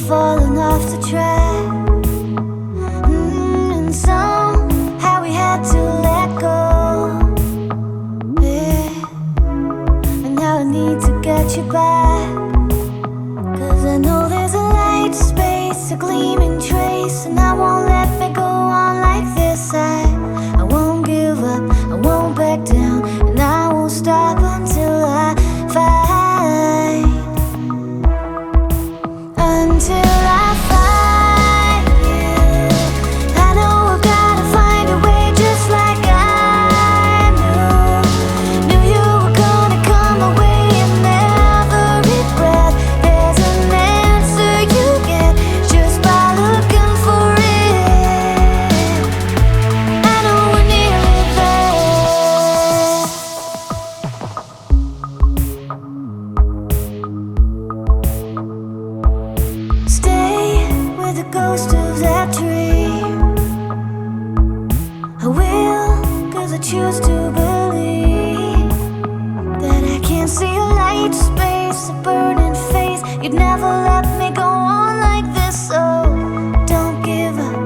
falling off the track. And somehow we had to let go. Yeah. And now I need to get you back. 'Cause I know there's a light space, a gleaming trace, and I won't let me go on like this. I won't give up, I won't back down, and I won't stop until I find. Until I find you. I know I've gotta find a way, just like I knew you were gonna come my way. In every breath there's an answer you get just by looking for it. I know we're nearly there. Stay with the ghost of that dream. I will, 'cause I choose to believe that I can't see a light space, a burning face. You'd never let me go on like this. So don't give up,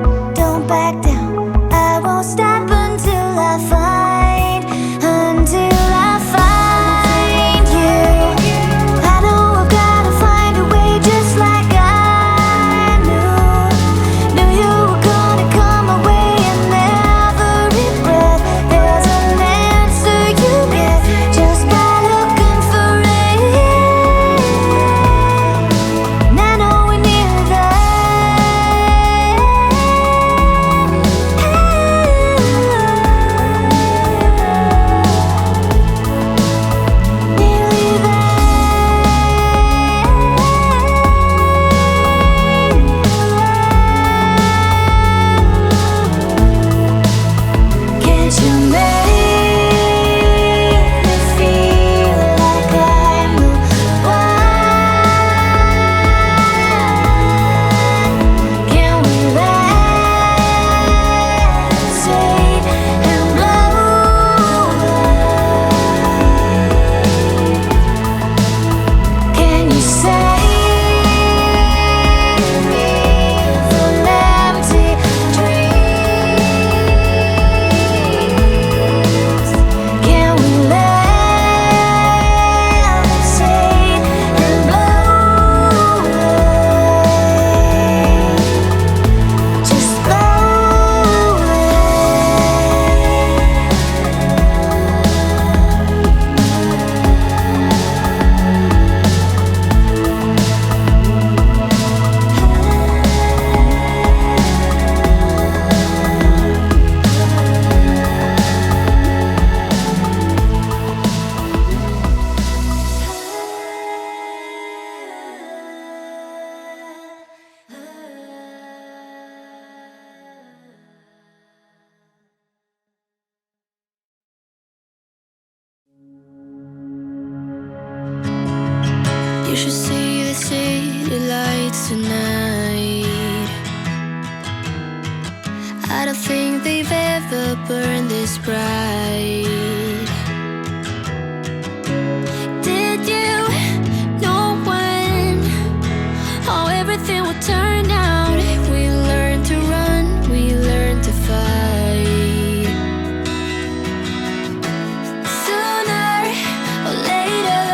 don't back down. I won't stop until I find. Until I find you. I know I've gotta find a way, just like I knew you were gonna come my way. In every breath there's an answer you get just by looking for it. And I know we're nearly there. Nearly there. Can't you make me feel like I'm the one? Can we levitate and blow away? Can you save me from empty dreams? Can we levitate and blow away? Just blow You should see the city lights tonight. I don't think they've ever burned this bright. Did you know when how everything would turn out? We learned to run, we learned to fight. Sooner or later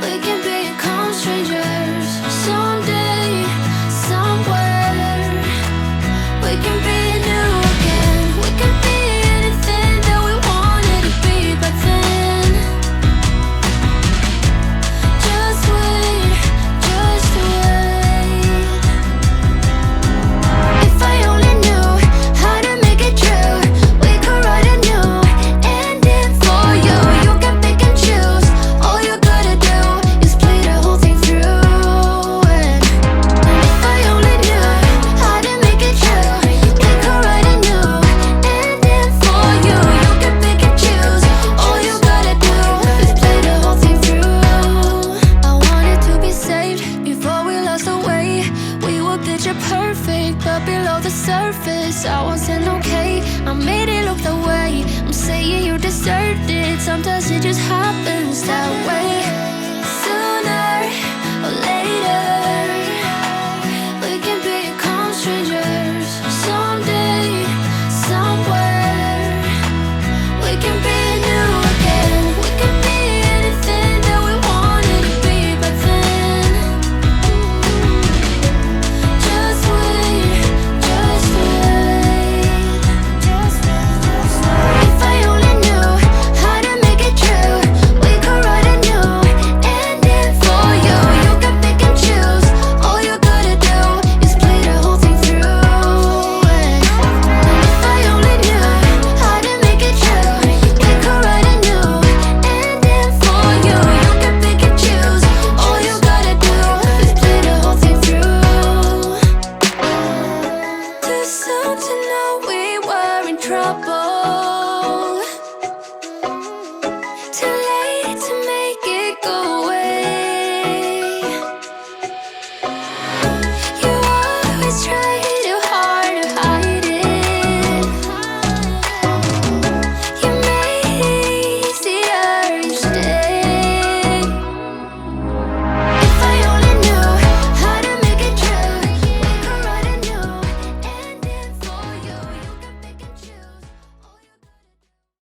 we can become strangers. Someday, somewhere, we can be new again. We can be anything that we wanted to be back then. Just wait, just wait. If I only knew how to make it true, we could write a new ending for you. You can pick and choose. All you gotta do is play the whole thing through. And if I only knew how to make it true, we could write a new ending for you. You can pick and choose. All you gotta do is play the whole thing through. I wanted to be saved before we lost our way. We were picture perfect, but below the surface I wasn't okay. I made it look that way. I'm saying you deserved it. Sometimes it just happens.